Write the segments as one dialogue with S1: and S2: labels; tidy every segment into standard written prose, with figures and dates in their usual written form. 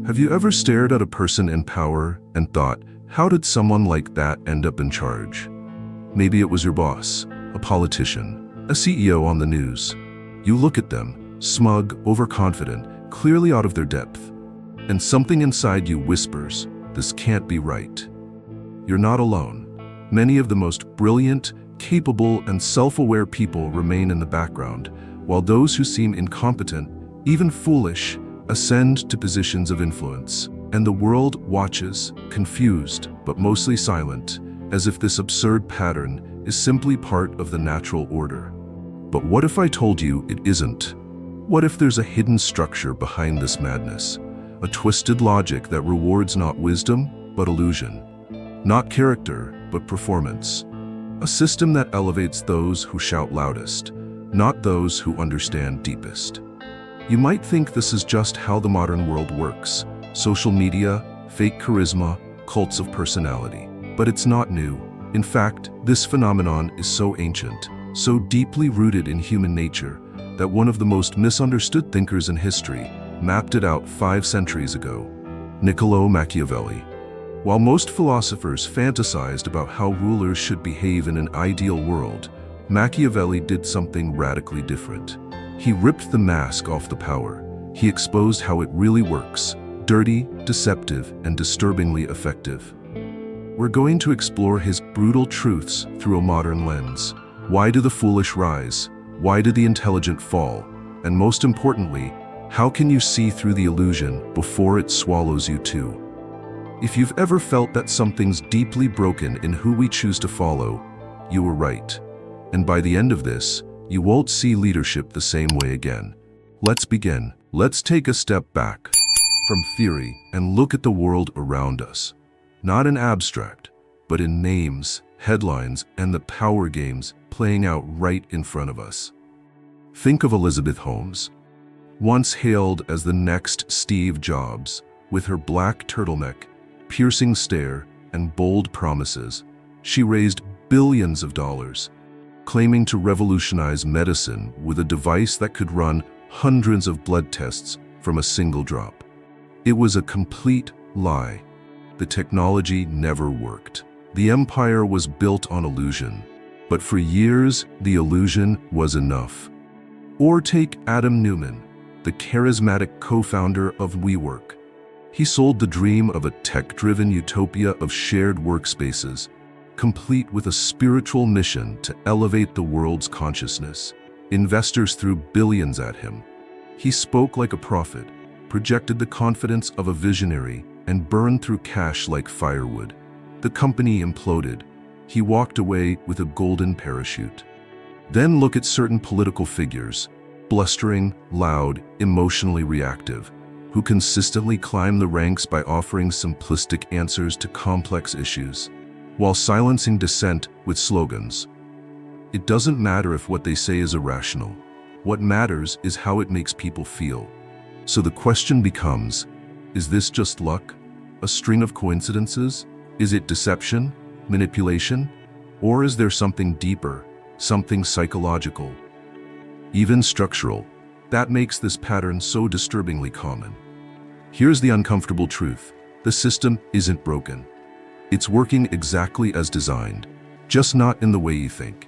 S1: Have you ever stared at a person in power and thought, how did someone like that end up in charge? Maybe it was your boss, a politician, a CEO on the news. You look at them, smug, overconfident, clearly out of their depth, and something inside you whispers, this can't be right. You're not alone. Many of the most brilliant, capable, and self-aware people remain in the background, while those who seem incompetent, even foolish, ascend to positions of influence. And the world watches, confused, but mostly silent, as if this absurd pattern is simply part of the natural order. But what if I told you it isn't? What if there's a hidden structure behind this madness? A twisted logic that rewards not wisdom, but illusion. Not character, but performance. A system that elevates those who shout loudest, not those who understand deepest. You might think this is just how the modern world works. Social media, fake charisma, cults of personality. But it's not new. In fact, this phenomenon is so ancient, so deeply rooted in human nature, that one of the most misunderstood thinkers in history mapped it out 5 centuries ago. Niccolò Machiavelli. While most philosophers fantasized about how rulers should behave in an ideal world, Machiavelli did something radically different. He ripped the mask off the power. He exposed how it really works, dirty, deceptive, and disturbingly effective. We're going to explore his brutal truths through a modern lens. Why do the foolish rise? Why do the intelligent fall? And most importantly, how can you see through the illusion before it swallows you too? If you've ever felt that something's deeply broken in who we choose to follow, you were right. And by the end of this, you won't see leadership the same way again. Let's begin. Let's take a step back from theory and look at the world around us. Not in abstract, but in names, headlines, and the power games playing out right in front of us. Think of Elizabeth Holmes. Once hailed as the next Steve Jobs, with her black turtleneck, piercing stare, and bold promises, she raised billions of dollars, claiming to revolutionize medicine with a device that could run hundreds of blood tests from a single drop. It was a complete lie. The technology never worked. The empire was built on illusion, but for years, the illusion was enough. Or take Adam Neumann, the charismatic co-founder of WeWork. He sold the dream of a tech-driven utopia of shared workspaces, complete with a spiritual mission to elevate the world's consciousness. Investors threw billions at him. He spoke like a prophet, projected the confidence of a visionary, and burned through cash like firewood. The company imploded. He walked away with a golden parachute. Then look at certain political figures, blustering, loud, emotionally reactive, who consistently climb the ranks by offering simplistic answers to complex issues, while silencing dissent with slogans. It doesn't matter if what they say is irrational. What matters is how it makes people feel. So the question becomes, is this just luck? A string of coincidences? Is it deception, manipulation? Or is there something deeper, something psychological, even structural, that makes this pattern so disturbingly common? Here's the uncomfortable truth. The system isn't broken. It's working exactly as designed, just not in the way you think.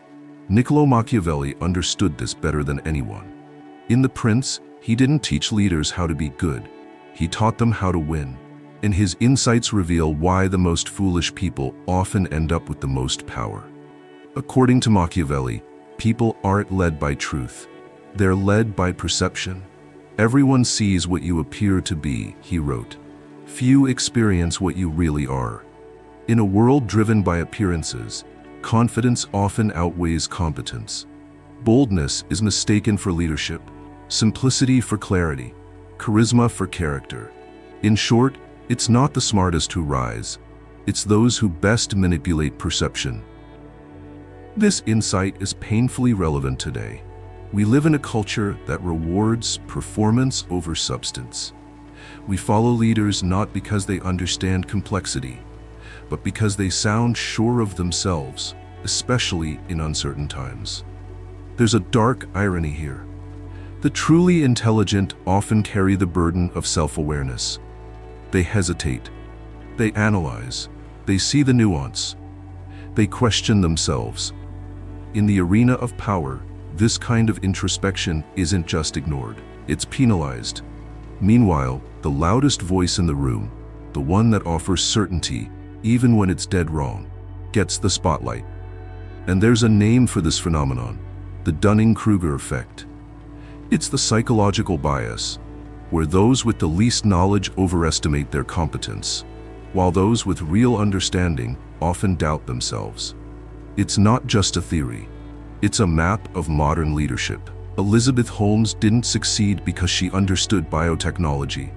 S1: Niccolò Machiavelli understood this better than anyone. In The Prince, he didn't teach leaders how to be good. He taught them how to win. And his insights reveal why the most foolish people often end up with the most power. According to Machiavelli, people aren't led by truth. They're led by perception. Everyone sees what you appear to be, he wrote. Few experience what you really are. In a world driven by appearances, confidence often outweighs competence. Boldness is mistaken for leadership, simplicity for clarity, charisma for character. In short, it's not the smartest who rise. It's those who best manipulate perception. This insight is painfully relevant today. We live in a culture that rewards performance over substance. We follow leaders not because they understand complexity, but because they sound sure of themselves, especially in uncertain times. There's a dark irony here. The truly intelligent often carry the burden of self-awareness. They hesitate. They analyze. They see the nuance. They question themselves. In the arena of power, this kind of introspection isn't just ignored, it's penalized. Meanwhile, the loudest voice in the room, the one that offers certainty, even when it's dead wrong, gets the spotlight. And there's a name for this phenomenon, the Dunning-Kruger effect. It's the psychological bias, where those with the least knowledge overestimate their competence, while those with real understanding often doubt themselves. It's not just a theory. It's a map of modern leadership. Elizabeth Holmes didn't succeed because she understood biotechnology.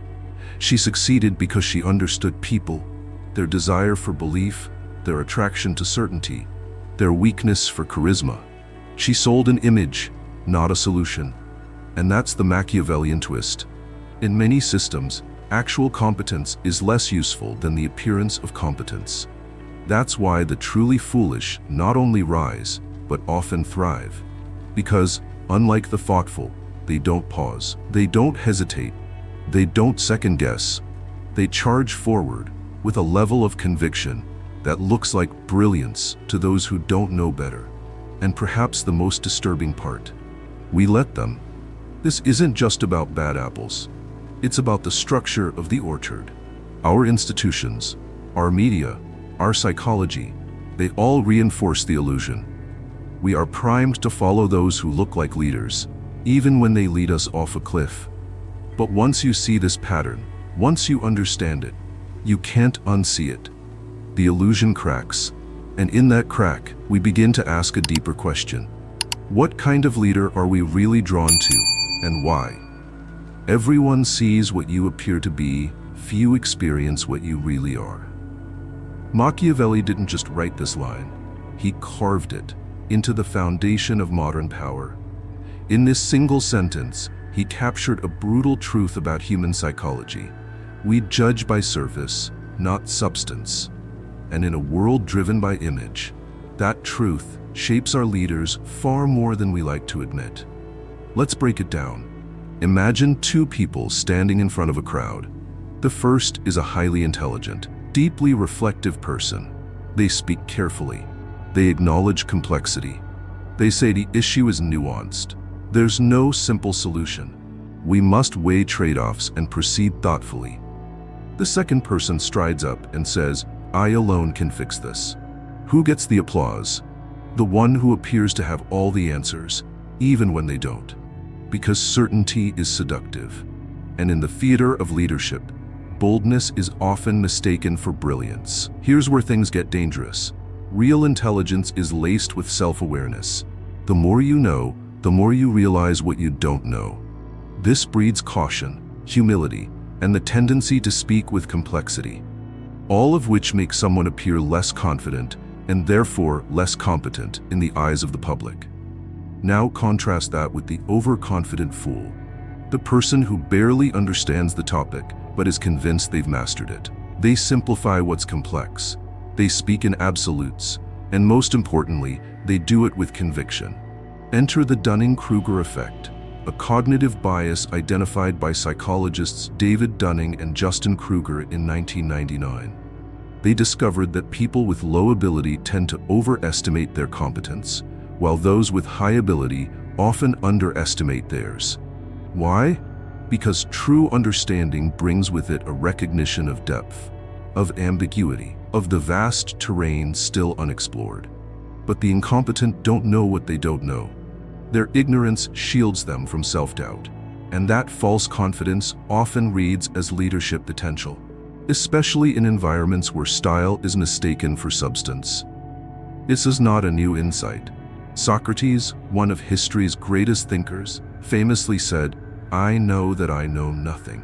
S1: She succeeded because she understood people, their desire for belief, their attraction to certainty, their weakness for charisma. She sold an image, not a solution. And that's the Machiavellian twist. In many systems, actual competence is less useful than the appearance of competence. That's why the truly foolish not only rise, but often thrive. Because, unlike the thoughtful, they don't pause, they don't hesitate, they don't second guess. They charge forward with a level of conviction that looks like brilliance to those who don't know better. And perhaps the most disturbing part, we let them. This isn't just about bad apples. It's about the structure of the orchard. Our institutions, our media, our psychology, they all reinforce the illusion. We are primed to follow those who look like leaders, even when they lead us off a cliff. But once you see this pattern, once you understand it, you can't unsee it. The illusion cracks, and in that crack, we begin to ask a deeper question. What kind of leader are we really drawn to, and why? Everyone sees what you appear to be, few experience what you really are. Machiavelli didn't just write this line, he carved it into the foundation of modern power. In this single sentence, he captured a brutal truth about human psychology. We judge by surface, not substance. And in a world driven by image, that truth shapes our leaders far more than we like to admit. Let's break it down. Imagine two people standing in front of a crowd. The first is a highly intelligent, deeply reflective person. They speak carefully. They acknowledge complexity. They say the issue is nuanced. There's no simple solution. We must weigh trade-offs and proceed thoughtfully. The second person strides up and says, "I alone can fix this." Who gets the applause? The one who appears to have all the answers, even when they don't. Because certainty is seductive. And in the theater of leadership, boldness is often mistaken for brilliance. Here's where things get dangerous. Real intelligence is laced with self-awareness. The more you know, the more you realize what you don't know. This breeds caution, humility, and the tendency to speak with complexity, all of which make someone appear less confident and therefore less competent in the eyes of the public. Now contrast that with the overconfident fool, the person who barely understands the topic but is convinced they've mastered it. They simplify what's complex. They speak in absolutes, and most importantly, they do it with conviction. Enter the Dunning-Kruger effect, a cognitive bias identified by psychologists David Dunning and Justin Kruger in 1999. They discovered that people with low ability tend to overestimate their competence, while those with high ability often underestimate theirs. Why? Because true understanding brings with it a recognition of depth, of ambiguity, of the vast terrain still unexplored. But the incompetent don't know what they don't know. Their ignorance shields them from self-doubt, and that false confidence often reads as leadership potential, especially in environments where style is mistaken for substance. This is not a new insight. Socrates, one of history's greatest thinkers, famously said, "I know that I know nothing."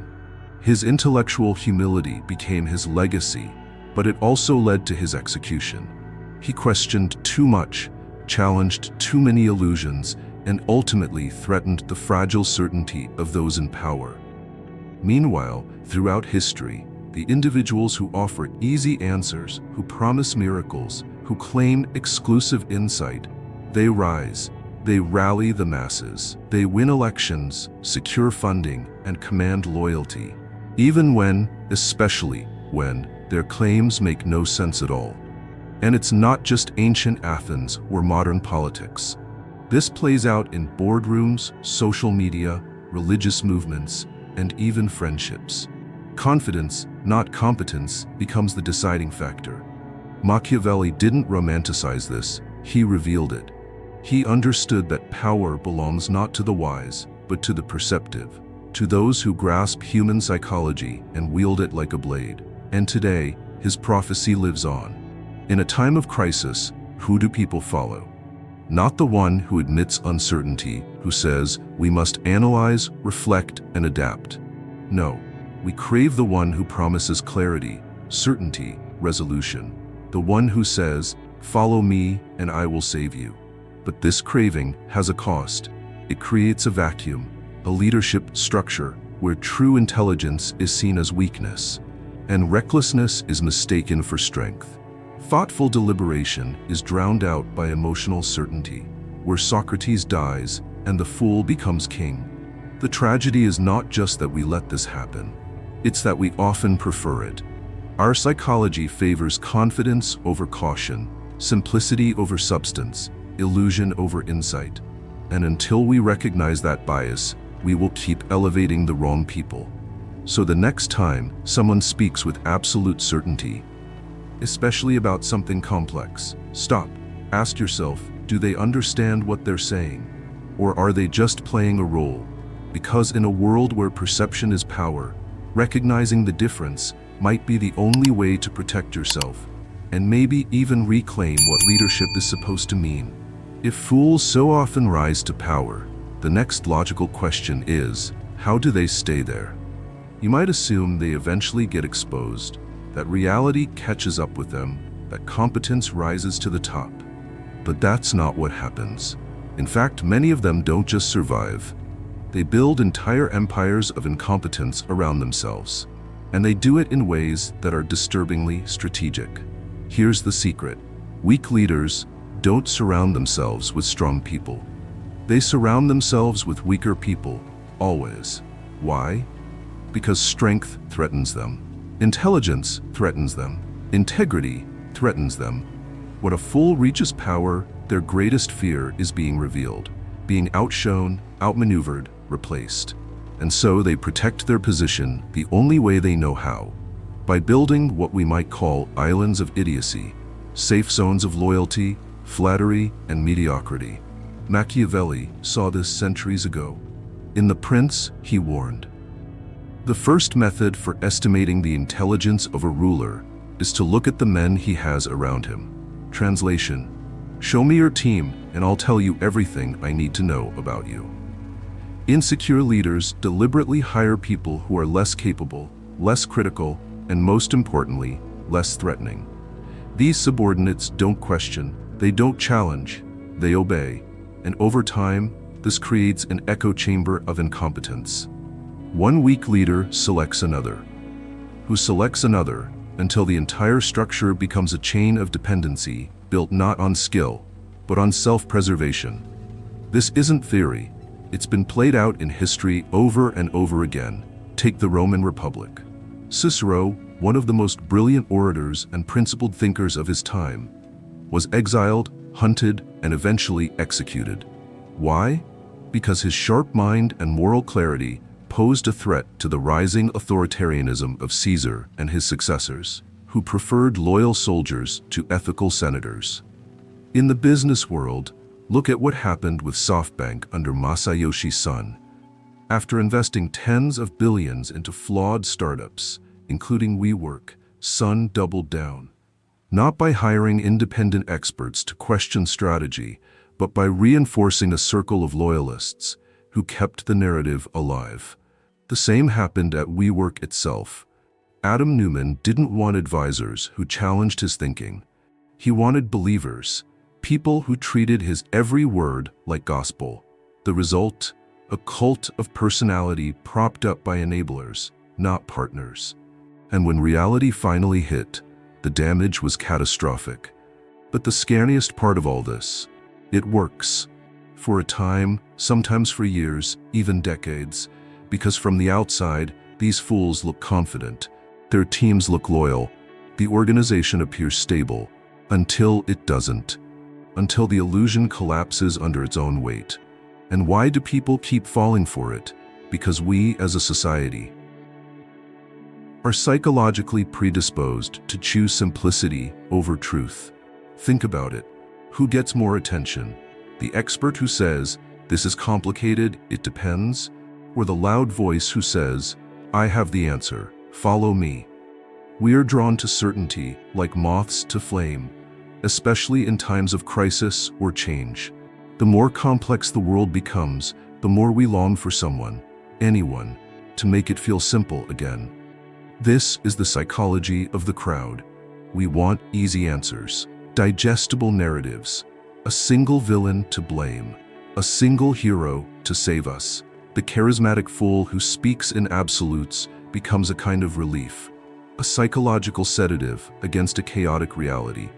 S1: His intellectual humility became his legacy, but it also led to his execution. He questioned too much, challenged too many illusions, and ultimately threatened the fragile certainty of those in power. Meanwhile, throughout history, the individuals who offer easy answers, who promise miracles, who claim exclusive insight, they rise, they rally the masses, they win elections, secure funding, and command loyalty. even when, especially when, their claims make no sense at all. And it's not just ancient Athens or modern politics. This plays out in boardrooms, social media, religious movements, and even friendships. Confidence, not competence, becomes the deciding factor. Machiavelli didn't romanticize this, he revealed it. He understood that power belongs not to the wise, but to the perceptive, to those who grasp human psychology and wield it like a blade. And today, his prophecy lives on. In a time of crisis, who do people follow? Not the one who admits uncertainty, who says, we must analyze, reflect, and adapt. No, we crave the one who promises clarity, certainty, resolution. The one who says, follow me and I will save you. But this craving has a cost. It creates a vacuum, a leadership structure where true intelligence is seen as weakness, and recklessness is mistaken for strength. Thoughtful deliberation is drowned out by emotional certainty, where Socrates dies and the fool becomes king. The tragedy is not just that we let this happen, it's that we often prefer it. Our psychology favors confidence over caution, simplicity over substance, illusion over insight. And until we recognize that bias, we will keep elevating the wrong people. So the next time someone speaks with absolute certainty, especially about something complex, stop. Ask yourself, do they understand what they're saying? Or are they just playing a role? Because in a world where perception is power, recognizing the difference might be the only way to protect yourself, and maybe even reclaim what leadership is supposed to mean. If fools so often rise to power, the next logical question is, how do they stay there? You might assume they eventually get exposed, that reality catches up with them, that competence rises to the top. But that's not what happens. In fact, many of them don't just survive. They build entire empires of incompetence around themselves. And they do it in ways that are disturbingly strategic. Here's the secret. Weak leaders don't surround themselves with strong people. They surround themselves with weaker people, always. Why? Because strength threatens them. Intelligence threatens them. Integrity threatens them. When a fool reaches power, their greatest fear is being revealed, being outshone, outmaneuvered, replaced. And so they protect their position the only way they know how, by building what we might call islands of idiocy, safe zones of loyalty, flattery, and mediocrity. Machiavelli saw this centuries ago. In The Prince, he warned, the first method for estimating the intelligence of a ruler is to look at the men he has around him. Translation: show me your team and I'll tell you everything I need to know about you. Insecure leaders deliberately hire people who are less capable, less critical, and most importantly, less threatening. These subordinates don't question, they don't challenge, they obey. And over time, this creates an echo chamber of incompetence. One weak leader selects another, who selects another, until the entire structure becomes a chain of dependency built not on skill, but on self-preservation. This isn't theory. It's been played out in history over and over again. Take the Roman Republic. Cicero, one of the most brilliant orators and principled thinkers of his time, was exiled, hunted, and eventually executed. Why? Because his sharp mind and moral clarity posed a threat to the rising authoritarianism of Caesar and his successors, who preferred loyal soldiers to ethical senators. In the business world, look at what happened with SoftBank under Masayoshi Son. After investing tens of billions into flawed startups, including WeWork, Son doubled down. Not by hiring independent experts to question strategy, but by reinforcing a circle of loyalists who kept the narrative alive. The same happened at WeWork itself. Adam Neumann didn't want advisors who challenged his thinking. He wanted believers, people who treated his every word like gospel. The result? A cult of personality propped up by enablers, not partners. And when reality finally hit, the damage was catastrophic. But the scariest part of all this, it works. For a time, sometimes for years, even decades, because from the outside, These fools look confident. Their teams look loyal. The organization appears stable. Until it doesn't. Until the illusion collapses under its own weight. And why do people keep falling for it? Because we, as a society, are psychologically predisposed to choose simplicity over truth. Think about it. Who gets more attention? The expert who says, "This is complicated, it depends," or the loud voice who says, "I have the answer, follow me"? We are drawn to certainty like moths to flame, especially in times of crisis or change. The more complex the world becomes, the more we long for someone, anyone, to make it feel simple again. This is the psychology of the crowd. We want easy answers, digestible narratives, a single villain to blame, a single hero to save us. The charismatic fool who speaks in absolutes becomes a kind of relief, a psychological sedative against a chaotic reality.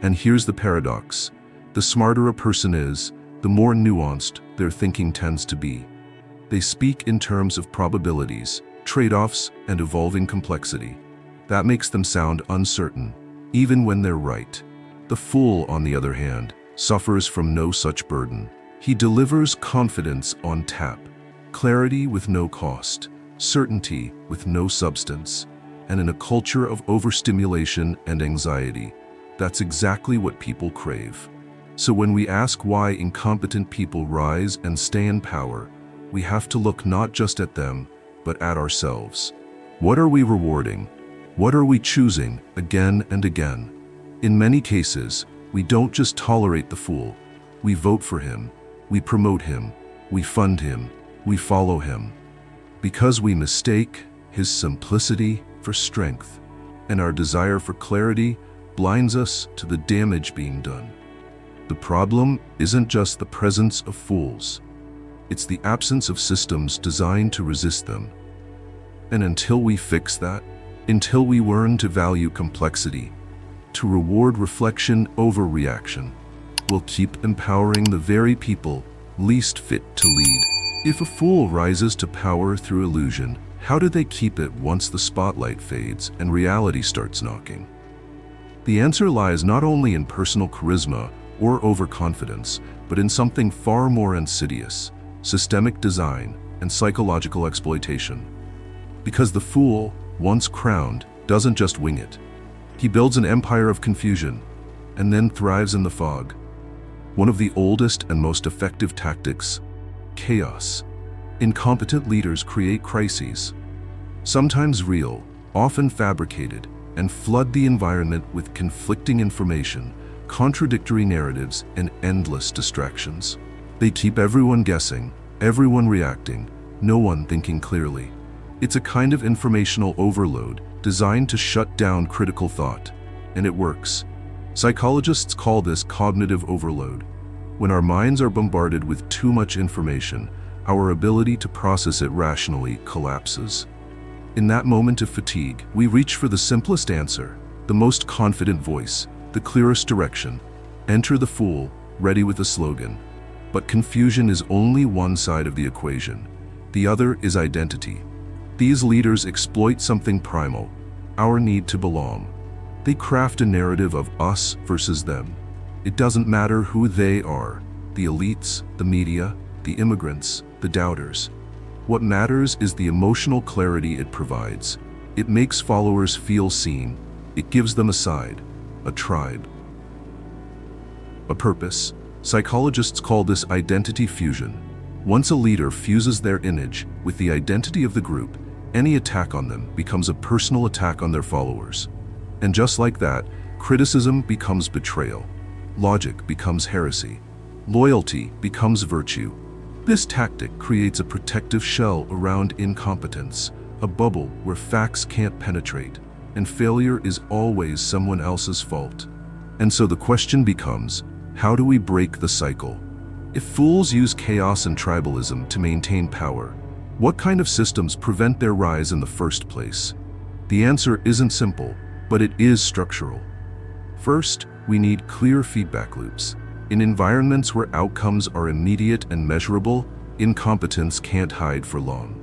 S1: And here's the paradox. The smarter a person is, the more nuanced their thinking tends to be. They speak in terms of probabilities, trade-offs, and evolving complexity. That makes them sound uncertain, even when they're right. The fool, on the other hand, suffers from no such burden. He delivers confidence on tap, clarity with no cost, certainty with no substance, and in a culture of overstimulation and anxiety, that's exactly what people crave. So when we ask why incompetent people rise and stay in power, we have to look not just at them, but at ourselves. What are we rewarding? What are we choosing again and again? In many cases, we don't just tolerate the fool. We vote for him, we promote him, we fund him, we follow him. Because we mistake his simplicity for strength, and our desire for clarity blinds us to the damage being done. The problem isn't just the presence of fools. It's the absence of systems designed to resist them. And until we fix that, until we learn to value complexity, to reward reflection over reaction, we'll keep empowering the very people least fit to lead. If a fool rises to power through illusion, how do they keep it once the spotlight fades and reality starts knocking? The answer lies not only in personal charisma or overconfidence, but in something far more insidious: systemic design and psychological exploitation. Because the fool, once crowned, doesn't just wing it. He builds an empire of confusion and then thrives in the fog. One of the oldest and most effective tactics: chaos. Incompetent leaders create crises, sometimes real, often fabricated, and flood the environment with conflicting information, contradictory narratives, and endless distractions. They keep everyone guessing, everyone reacting, no one thinking clearly. It's a kind of informational overload designed to shut down critical thought, and it works. Psychologists call this cognitive overload. When our minds are bombarded with too much information, our ability to process it rationally collapses. In that moment of fatigue, we reach for the simplest answer, the most confident voice, the clearest direction. Enter the fool, ready with a slogan. But confusion is only one side of the equation. The other is identity. These leaders exploit something primal, our need to belong. They craft a narrative of us versus them. It doesn't matter who they are, the elites, the media, the immigrants, the doubters. What matters is the emotional clarity it provides. It makes followers feel seen. It gives them a side, a tribe, a purpose. Psychologists call this identity fusion. Once a leader fuses their image with the identity of the group, any attack on them becomes a personal attack on their followers. And just like that, criticism becomes betrayal. Logic becomes heresy. Loyalty becomes virtue. This tactic creates a protective shell around incompetence, a bubble where facts can't penetrate, and failure is always someone else's fault. And so the question becomes, how do we break the cycle? If fools use chaos and tribalism to maintain power, what kind of systems prevent their rise in the first place? The answer isn't simple, but it is structural. First, we need clear feedback loops. In environments where outcomes are immediate and measurable, incompetence can't hide for long.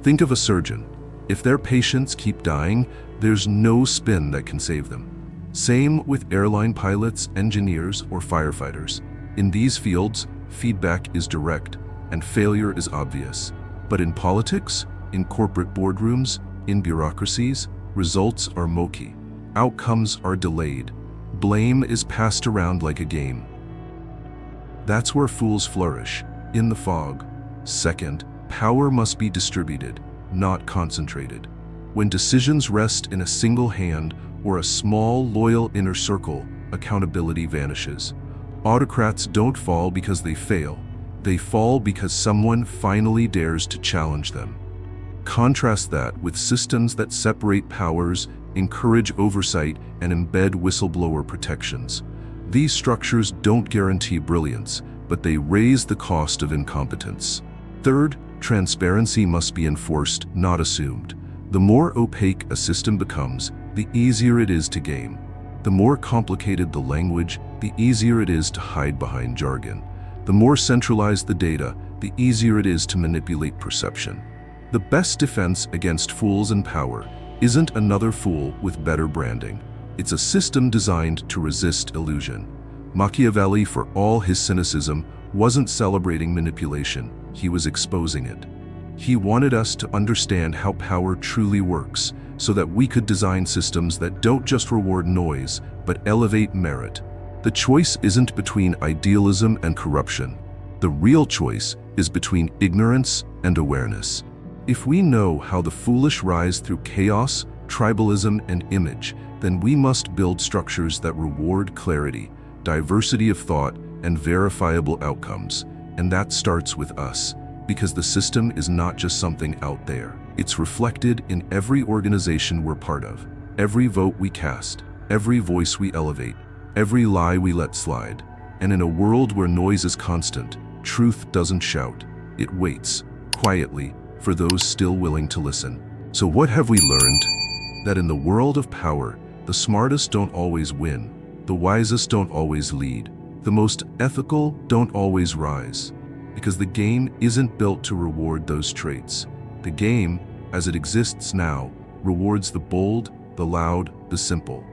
S1: Think of a surgeon. If their patients keep dying, there's no spin that can save them. Same with airline pilots, engineers, or firefighters. In these fields, feedback is direct and failure is obvious. But in politics, in corporate boardrooms, in bureaucracies, results are murky. Outcomes are delayed. Blame is passed around like a game. That's where fools flourish, in the fog. Second, power must be distributed, not concentrated. When decisions rest in a single hand or a small, loyal inner circle, accountability vanishes. Autocrats don't fall because they fail. They fall because someone finally dares to challenge them. Contrast that with systems that separate powers, encourage oversight, and embed whistleblower protections. These structures don't guarantee brilliance, but they raise the cost of incompetence. Third, transparency must be enforced, not assumed. The more opaque a system becomes, the easier it is to game. The more complicated the language, the easier it is to hide behind jargon. The more centralized the data, the easier it is to manipulate perception. The best defense against fools in power isn't another fool with better branding. It's a system designed to resist illusion. Machiavelli, for all his cynicism, wasn't celebrating manipulation, he was exposing it. He wanted us to understand how power truly works, so that we could design systems that don't just reward noise, but elevate merit. The choice isn't between idealism and corruption. The real choice is between ignorance and awareness. If we know how the foolish rise through chaos, tribalism, and image, then we must build structures that reward clarity, diversity of thought, and verifiable outcomes. And that starts with us, because the system is not just something out there. It's reflected in every organization we're part of, every vote we cast, every voice we elevate, every lie we let slide. And in a world where noise is constant, truth doesn't shout. It waits, quietly, for those still willing to listen. So what have we learned? That in the world of power, the smartest don't always win, the wisest don't always lead, the most ethical don't always rise. Because the game isn't built to reward those traits. The game, as it exists now, rewards the bold, the loud, the simple.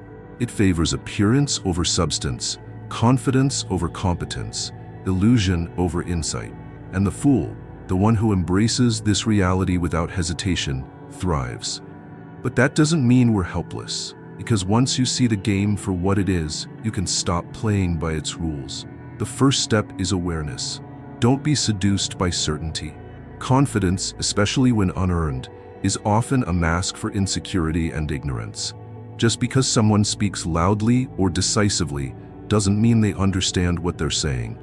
S1: It favors appearance over substance, confidence over competence, illusion over insight. And the fool, the one who embraces this reality without hesitation, thrives. But that doesn't mean we're helpless, because once you see the game for what it is, you can stop playing by its rules. The first step is awareness. Don't be seduced by certainty. Confidence, especially when unearned, is often a mask for insecurity and ignorance. Just because someone speaks loudly or decisively doesn't mean they understand what they're saying.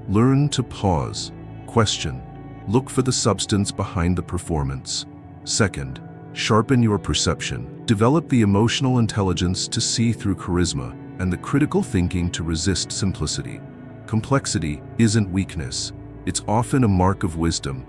S1: Learn to pause, question, look for the substance behind the performance. Second, sharpen your perception. Develop the emotional intelligence to see through charisma and the critical thinking to resist simplicity. Complexity isn't weakness. It's often a mark of wisdom.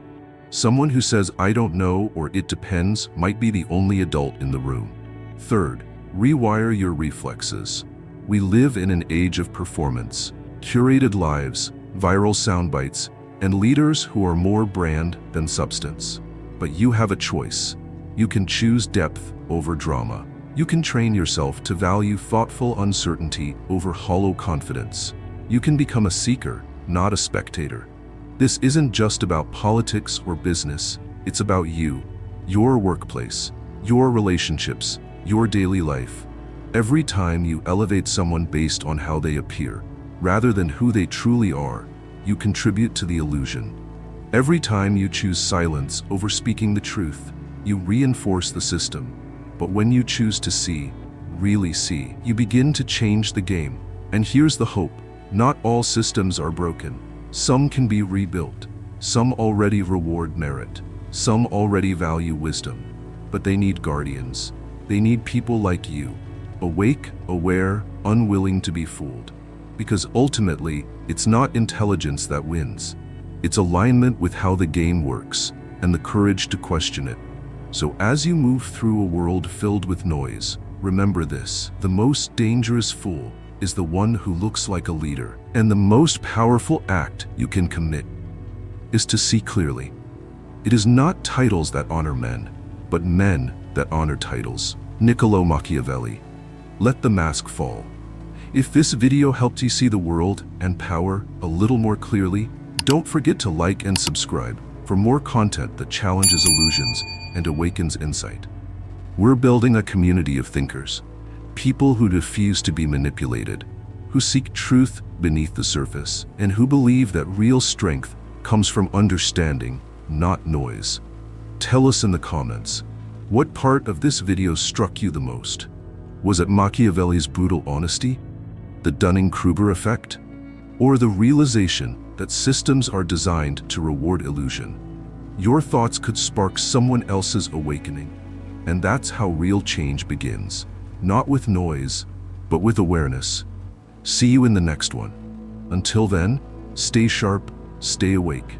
S1: Someone who says, "I don't know" or "it depends" might be the only adult in the room. Third, rewire your reflexes. We live in an age of performance, curated lives, viral sound bites, and leaders who are more brand than substance. But you have a choice. You can choose depth over drama. You can train yourself to value thoughtful uncertainty over hollow confidence. You can become a seeker, not a spectator. This isn't just about politics or business. It's about you, your workplace, your relationships, your daily life. Every time you elevate someone based on how they appear, rather than who they truly are, you contribute to the illusion. Every time you choose silence over speaking the truth, you reinforce the system. But when you choose to see, really see, you begin to change the game. And here's the hope. Not all systems are broken. Some can be rebuilt. Some already reward merit. Some already value wisdom. But they need guardians. They need people like you, awake, aware, unwilling to be fooled. Because ultimately, it's not intelligence that wins. It's alignment with how the game works, and the courage to question it. So as you move through a world filled with noise, remember this: the most dangerous fool is the one who looks like a leader. And the most powerful act you can commit is to see clearly. It is not titles that honor men. but men that honor titles. Niccolo Machiavelli. Let the mask fall. If this video helped you see the world and power a little more clearly, don't forget to like and subscribe for more content that challenges illusions and awakens insight. We're building a community of thinkers, people who refuse to be manipulated, who seek truth beneath the surface, and who believe that real strength comes from understanding, not noise. Tell us in the comments, what part of this video struck you the most? Was it Machiavelli's brutal honesty, the Dunning-Kruger effect, or the realization that systems are designed to reward illusion? Your thoughts could spark someone else's awakening, and that's how real change begins, not with noise, but with awareness. See you in the next one. Until then, stay sharp, stay awake.